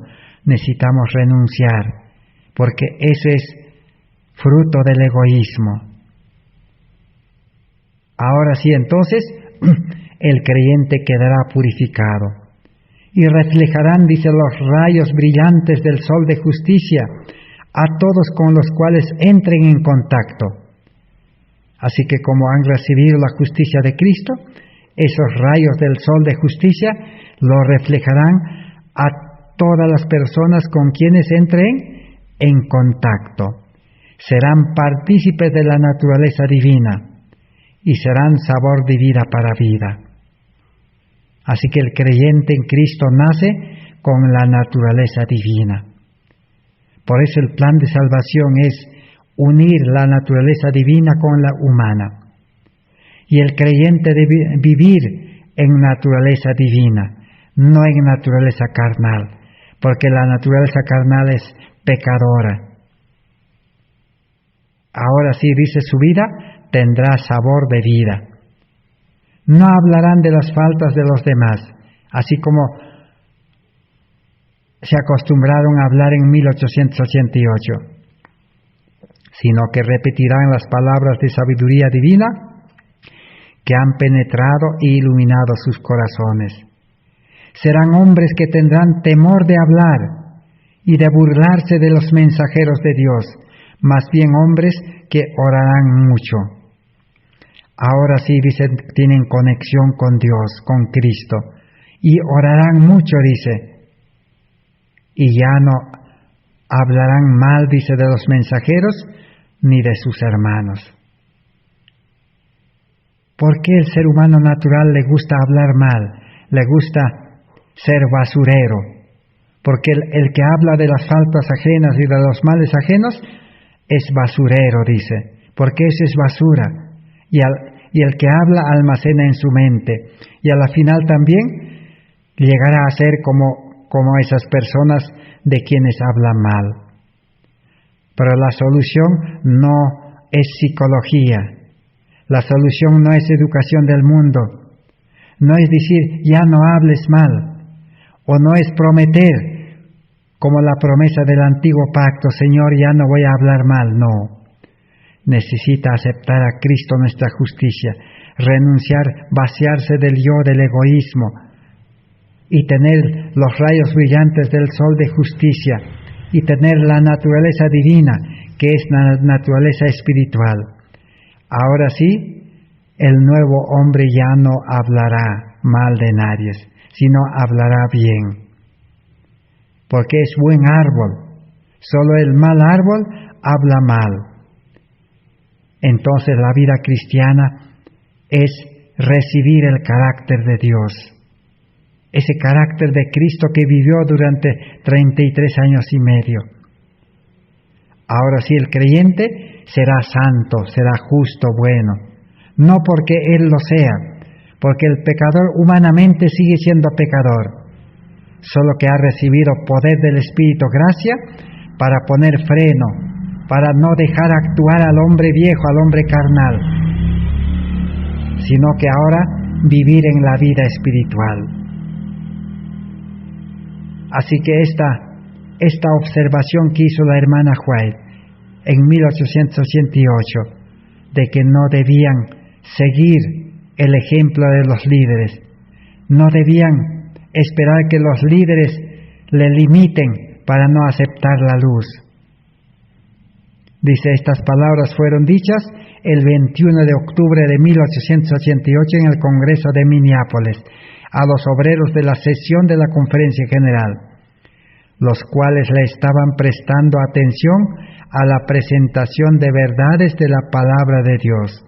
Necesitamos renunciar, porque eso es fruto del egoísmo. Ahora sí, entonces, el creyente quedará purificado. y reflejarán, dice, los rayos brillantes del sol de justicia a todos con los cuales entren en contacto. Así que como han recibido la justicia de Cristo, esos rayos del sol de justicia lo reflejarán a todas las personas con quienes entren en contacto. Serán partícipes de la naturaleza divina y serán sabor de vida para vida. Así que el creyente en Cristo nace con la naturaleza divina. Por eso el plan de salvación es unir la naturaleza divina con la humana. Y el creyente debe vivir en naturaleza divina, no en naturaleza carnal, porque la naturaleza carnal es pecadora. Ahora sí, dice, su vida tendrá sabor de vida. No hablarán de las faltas de los demás, así como se acostumbraron a hablar en 1888, sino que repetirán las palabras de sabiduría divina que han penetrado e iluminado sus corazones. Serán hombres que tendrán temor de hablar y de burlarse de los mensajeros de Dios, más bien hombres que orarán mucho. Ahora sí, dicen, tienen conexión con Dios, con Cristo, y orarán mucho, dice, y ya no hablarán mal, dice, de los mensajeros, ni de sus hermanos. ¿Por qué el ser humano natural le gusta hablar mal? Le gusta ser basurero. Porque el que habla de las faltas ajenas y de los males ajenos es basurero, dice. Porque eso es basura. Y el que habla almacena en su mente. Y a la final también llegará a ser como esas personas de quienes hablan mal. Pero la solución no es psicología. La solución no es educación del mundo. No es decir, ya no hables mal. O no es prometer, como la promesa del antiguo pacto, Señor, ya no voy a hablar mal. No. Necesita aceptar a Cristo nuestra justicia, renunciar, vaciarse del yo, del egoísmo, y tener los rayos brillantes del sol de justicia, y tener la naturaleza divina, que es la naturaleza espiritual. Ahora sí, el nuevo hombre ya no hablará mal de nadie, sino hablará bien. Porque es buen árbol. Solo el mal árbol habla mal. Entonces la vida cristiana es recibir el carácter de Dios. Ese carácter de Cristo que vivió durante 33 años y medio. Ahora sí, el creyente será santo, será justo, bueno. No porque él lo sea, porque el pecador humanamente sigue siendo pecador. Solo que ha recibido poder del Espíritu, gracia, para poner freno, para no dejar actuar al hombre viejo, al hombre carnal, sino que ahora vivir en la vida espiritual. Así que esta observación que hizo la hermana White en 1888, de que no debían seguir el ejemplo de los líderes, no debían esperar que los líderes le limiten para no aceptar la luz. Dice, estas palabras fueron dichas el 21 de octubre de 1888 en el Congreso de Minneapolis, a los obreros de la sesión de la Conferencia General, los cuales le estaban prestando atención a la presentación de verdades de la palabra de Dios.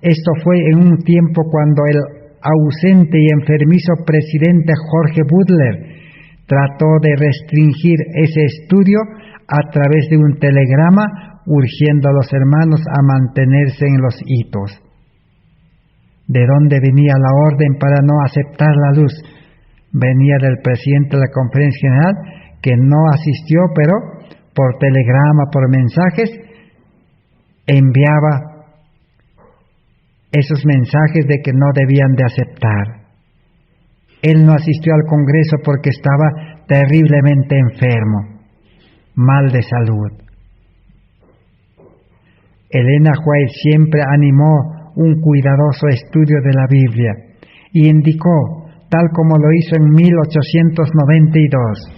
Esto fue en un tiempo cuando el ausente y enfermizo presidente Jorge Butler trató de restringir ese estudio a través de un telegrama urgiendo a los hermanos a mantenerse en los hitos. ¿De dónde venía la orden para no aceptar la luz? Venía del presidente de la Conferencia General, que no asistió, pero por telegrama, por mensajes, enviaba esos mensajes de que no debían de aceptar. Él no asistió al Congreso porque estaba terriblemente enfermo, mal de salud. Elena White siempre animó un cuidadoso estudio de la Biblia y indicó tal como lo hizo en 1892,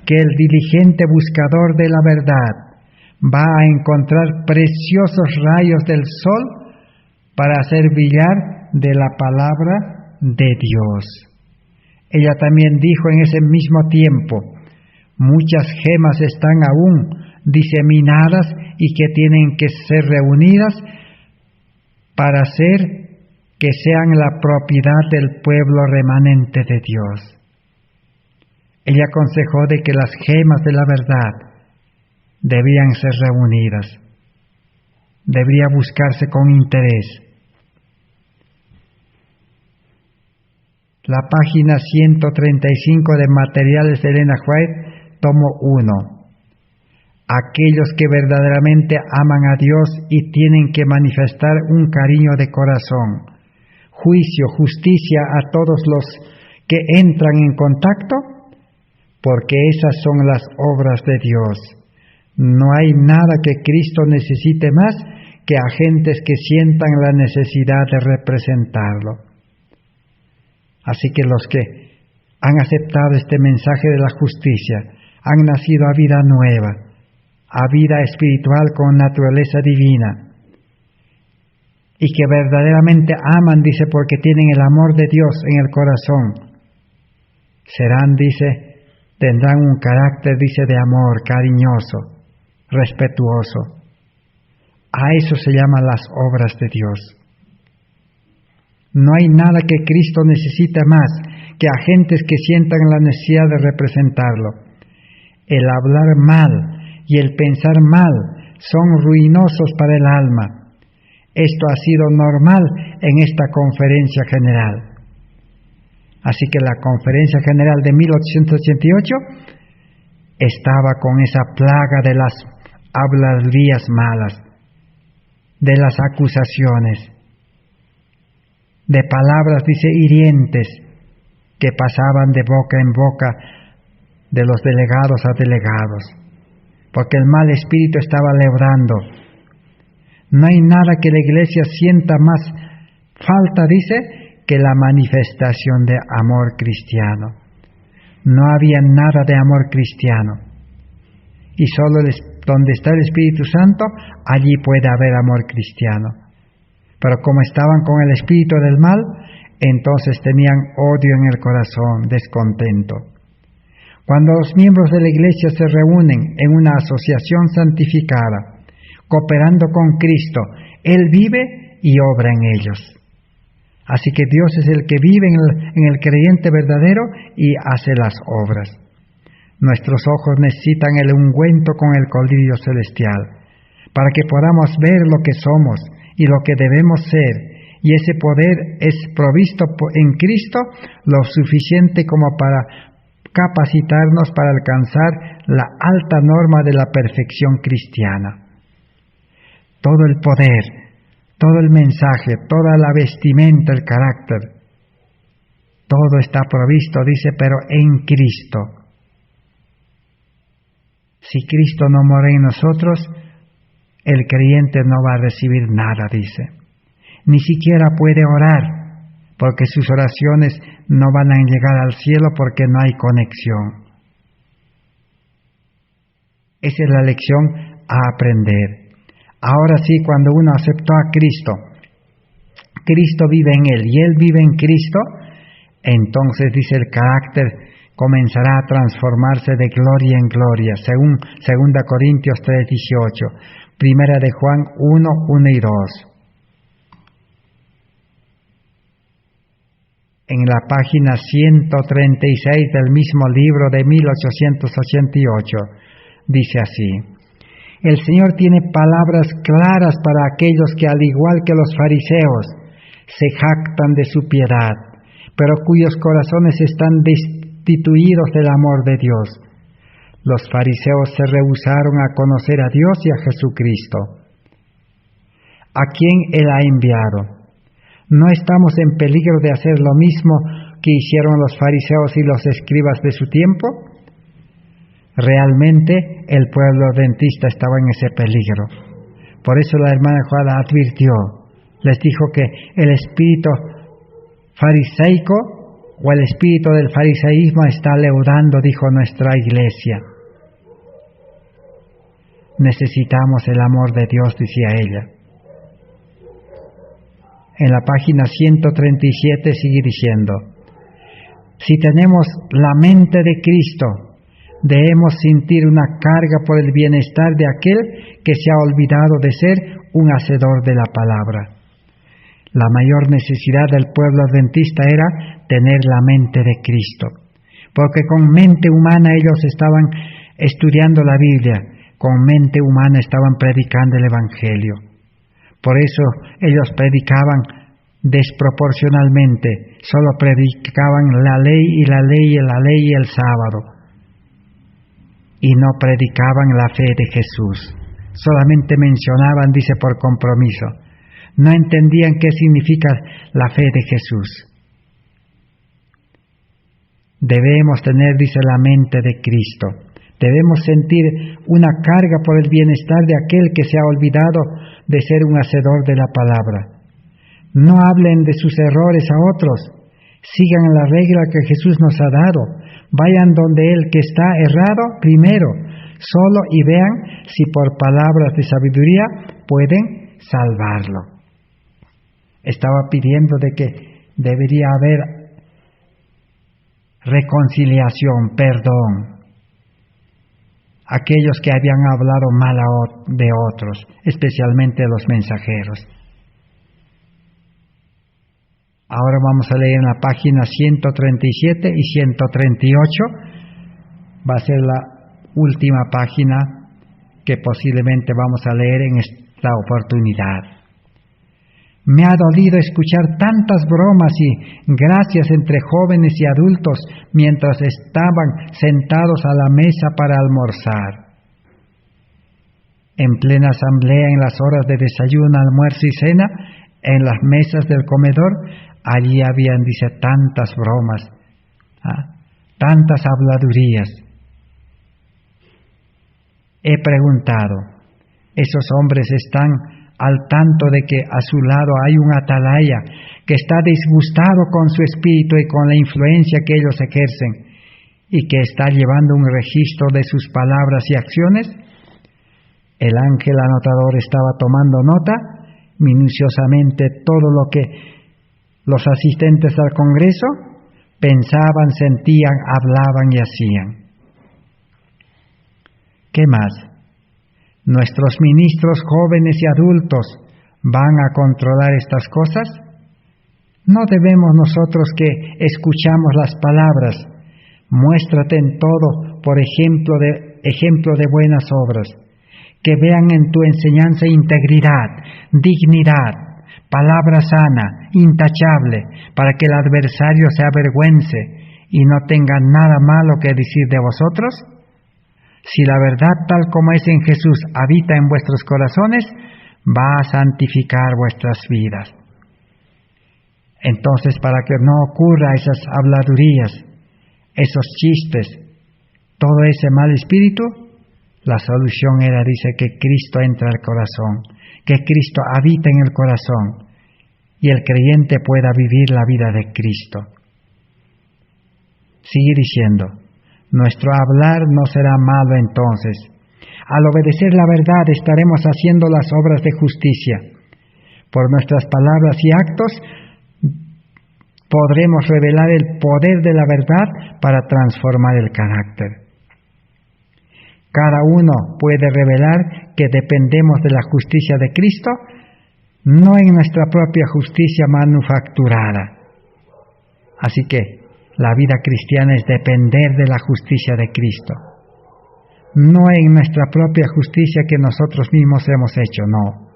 que el diligente buscador de la verdad va a encontrar preciosos rayos del sol para hacer brillar de la palabra de Dios. Ella también dijo en ese mismo tiempo: muchas gemas están aún diseminadas y que tienen que ser reunidas para hacer que sean la propiedad del pueblo remanente de Dios. Ella aconsejó de que las gemas de la verdad debían ser reunidas, debería buscarse con interés. La página 135 de Materiales de Elena White, tomo 1. Aquellos que verdaderamente aman a Dios y tienen que manifestar un cariño de corazón, juicio, justicia a todos los que entran en contacto, porque esas son las obras de Dios. No hay nada que Cristo necesite más que agentes que sientan la necesidad de representarlo. Así que los que han aceptado este mensaje de la justicia han nacido a vida nueva, a vida espiritual con naturaleza divina, y que verdaderamente aman, dice, porque tienen el amor de Dios en el corazón. Serán, dice, tendrán un carácter, dice, de amor, cariñoso, respetuoso. A eso se llaman las obras de Dios. No hay nada que Cristo necesite más que agentes que sientan la necesidad de representarlo. El hablar mal y el pensar mal son ruinosos para el alma. Esto ha sido normal en esta conferencia general. Así que la conferencia general de 1888 estaba con esa plaga de las habladurías malas, de las acusaciones, de palabras, dice, hirientes, que pasaban de boca en boca de los delegados a delegados, porque el mal espíritu estaba lebrando. No hay nada que la iglesia sienta más falta, dice, que la manifestación de amor cristiano. No había nada de amor cristiano. Y solo donde está el Espíritu Santo, allí puede haber amor cristiano. Pero como estaban con el espíritu del mal, entonces tenían odio en el corazón, descontento. Cuando los miembros de la iglesia se reúnen en una asociación santificada, cooperando con Cristo, Él vive y obra en ellos. Así que Dios es el que vive en el creyente verdadero y hace las obras. Nuestros ojos necesitan el ungüento con el colirio celestial, para que podamos ver lo que somos y lo que debemos ser, y ese poder es provisto en Cristo lo suficiente como para capacitarnos para alcanzar la alta norma de la perfección cristiana. Todo el poder, todo el mensaje, toda la vestimenta, el carácter, todo está provisto, dice, pero en Cristo. Si Cristo no mora en nosotros, el creyente no va a recibir nada, dice. Ni siquiera puede orar, porque sus oraciones no van a llegar al cielo porque no hay conexión. Esa es la lección a aprender. Ahora sí, cuando uno aceptó a Cristo, Cristo vive en él y él vive en Cristo, entonces, dice, el carácter comenzará a transformarse de gloria en gloria, según 2 Corintios 3:18, 1 de Juan 1:1 y 2. En la página 136 del mismo libro de 1888, dice así: el Señor tiene palabras claras para aquellos que, al igual que los fariseos, se jactan de su piedad, pero cuyos corazones están destituidos del amor de Dios. Los fariseos se rehusaron a conocer a Dios y a Jesucristo, a quien Él ha enviado. ¿No estamos en peligro de hacer lo mismo que hicieron los fariseos y los escribas de su tiempo? Realmente el pueblo adventista estaba en ese peligro. Por eso la hermana Juana advirtió, les dijo que el espíritu fariseico o el espíritu del fariseísmo está leudando, dijo nuestra iglesia. Necesitamos el amor de Dios, decía ella. En la página 137 sigue diciendo: si tenemos la mente de Cristo, debemos sentir una carga por el bienestar de aquel que se ha olvidado de ser un hacedor de la palabra. La mayor necesidad del pueblo adventista era tener la mente de Cristo, porque con mente humana ellos estaban estudiando la Biblia, con mente humana estaban predicando el Evangelio. Por eso ellos predicaban desproporcionalmente, solo predicaban la ley y la ley y la ley y el sábado, y no predicaban la fe de Jesús. Solamente mencionaban, dice, por compromiso. No entendían qué significa la fe de Jesús. Debemos tener, dice, la mente de Cristo. Debemos sentir una carga por el bienestar de aquel que se ha olvidado de ser un hacedor de la palabra. No hablen de sus errores a otros. Sigan la regla que Jesús nos ha dado. Vayan donde el que está errado primero, solo, y vean si por palabras de sabiduría pueden salvarlo. Estaba pidiendo de que debería haber reconciliación, perdón. Aquellos que habían hablado mal de otros, especialmente los mensajeros. Ahora vamos a leer en la página 137 y 138. Va a ser la última página que posiblemente vamos a leer en esta oportunidad. Me ha dolido escuchar tantas bromas y gracias entre jóvenes y adultos mientras estaban sentados a la mesa para almorzar. En plena asamblea, en las horas de desayuno, almuerzo y cena, en las mesas del comedor, allí habían, dice, tantas bromas, tantas habladurías. He preguntado, ¿esos hombres están al tanto de que a su lado hay un atalaya que está disgustado con su espíritu y con la influencia que ellos ejercen y que está llevando un registro de sus palabras y acciones? El ángel anotador estaba tomando nota minuciosamente todo lo que los asistentes al Congreso pensaban, sentían, hablaban y hacían. ¿Qué más? ¿Nuestros ministros jóvenes y adultos van a controlar estas cosas? No debemos nosotros que escuchamos las palabras, muéstrate en todo por ejemplo de buenas obras, que vean en tu enseñanza integridad, dignidad, palabra sana, intachable, para que el adversario se avergüence y no tenga nada malo que decir de vosotros? Si la verdad tal como es en Jesús habita en vuestros corazones, va a santificar vuestras vidas. Entonces, para que no ocurra esas habladurías, esos chistes, todo ese mal espíritu, la solución era, dice, que Cristo entra al corazón, que Cristo habita en el corazón y el creyente pueda vivir la vida de Cristo. Sigue diciendo, nuestro hablar no será malo entonces. Al obedecer la verdad estaremos haciendo las obras de justicia. Por nuestras palabras y actos podremos revelar el poder de la verdad para transformar el carácter. Cada uno puede revelar que dependemos de la justicia de Cristo, no en nuestra propia justicia manufacturada. Así que la vida cristiana es depender de la justicia de Cristo, no en nuestra propia justicia que nosotros mismos hemos hecho, no.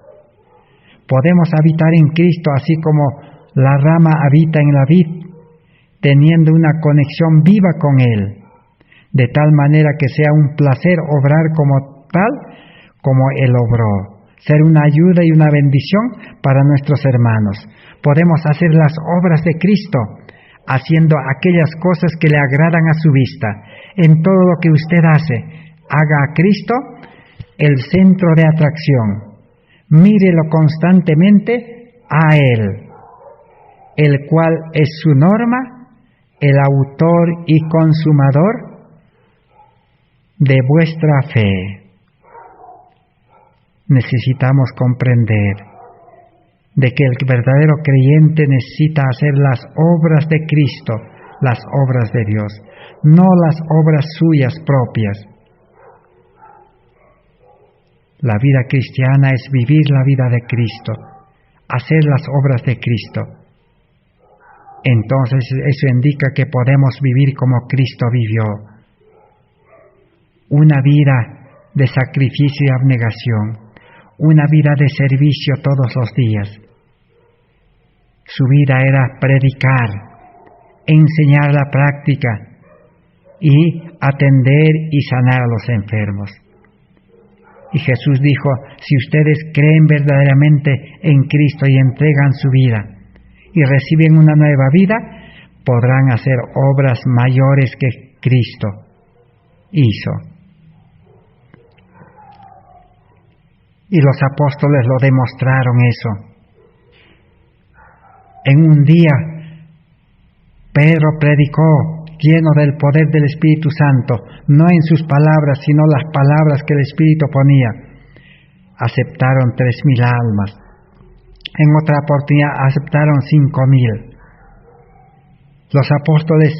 Podemos habitar en Cristo así como la rama habita en la vid, teniendo una conexión viva con Él, de tal manera que sea un placer obrar como tal como Él obró, ser una ayuda y una bendición para nuestros hermanos. Podemos hacer las obras de Cristo, haciendo aquellas cosas que le agradan a su vista. En todo lo que usted hace, haga a Cristo el centro de atracción. Mírelo constantemente a Él. el cual es su norma, el autor y consumador de vuestra fe. Necesitamos comprender de que el verdadero creyente necesita hacer las obras de Cristo, las obras de Dios, no las obras suyas propias. La vida cristiana es vivir la vida de Cristo, hacer las obras de Cristo. Entonces eso indica que podemos vivir como Cristo vivió. Una vida de sacrificio y abnegación, una vida de servicio todos los días. Su vida era predicar, enseñar la práctica y atender y sanar a los enfermos. Y Jesús dijo, si ustedes creen verdaderamente en Cristo y entregan su vida y reciben una nueva vida, podrán hacer obras mayores que Cristo hizo. Y los apóstoles lo demostraron eso. En un día, Pedro predicó lleno del poder del Espíritu Santo, no en sus palabras, sino las palabras que el Espíritu ponía. Aceptaron 3,000 almas. En otra oportunidad aceptaron 5,000. Los apóstoles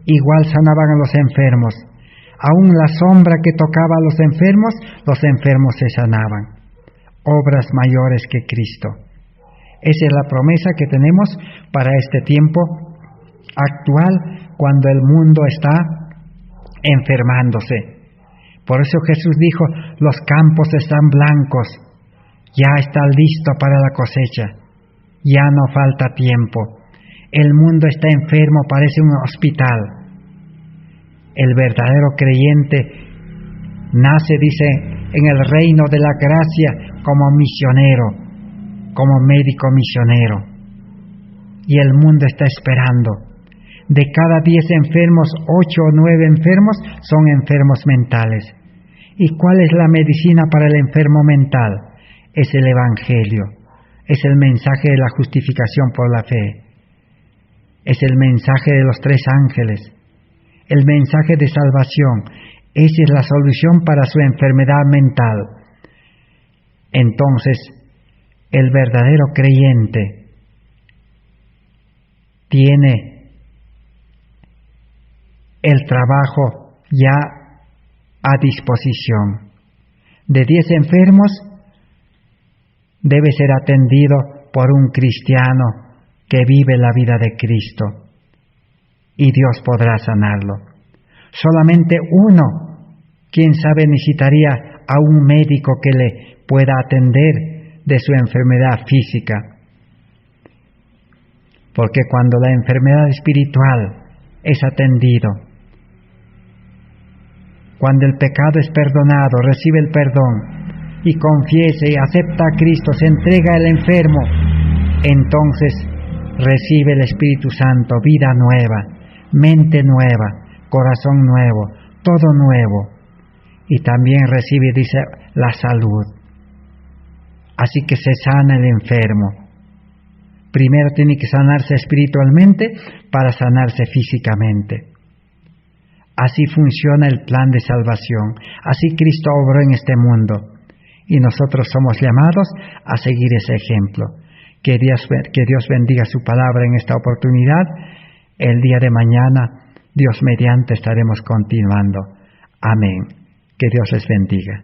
igual sanaban a los enfermos. Aún la sombra que tocaba a los enfermos se sanaban. Obras mayores que Cristo. Esa es la promesa que tenemos para este tiempo actual, cuando el mundo está enfermándose. Por eso Jesús dijo, los campos están blancos, ya está listo para la cosecha, ya no falta tiempo. El mundo está enfermo, parece un hospital. El verdadero creyente nace, dice, en el reino de la gracia como misionero, como médico misionero. Y el mundo está esperando. De cada 10 enfermos, 8 o 9 enfermos son enfermos mentales. ¿Y cuál es la medicina para el enfermo mental? Es el Evangelio, es el mensaje de la justificación por la fe, es el mensaje de los 3 ángeles, el mensaje de salvación. Esa es la solución para su enfermedad mental. Entonces, el verdadero creyente tiene el trabajo ya a disposición. De 10 enfermos, debe ser atendido por un cristiano que vive la vida de Cristo, y Dios podrá sanarlo. Solamente uno, quién sabe, necesitaría a un médico que le pueda atender de su enfermedad física. Porque cuando la enfermedad espiritual es atendido, cuando el pecado es perdonado, recibe el perdón y confiese y acepta a Cristo, se entrega al enfermo, entonces recibe el Espíritu Santo, vida nueva, mente nueva, corazón nuevo, todo nuevo. Y también recibe, dice, la salud. Así que se sana el enfermo. Primero tiene que sanarse espiritualmente para sanarse físicamente. Así funciona el plan de salvación. Así Cristo obró en este mundo. Y nosotros somos llamados a seguir ese ejemplo. Que Dios bendiga su palabra en esta oportunidad. El día de mañana, Dios mediante, estaremos continuando. Amén. Que Dios les bendiga.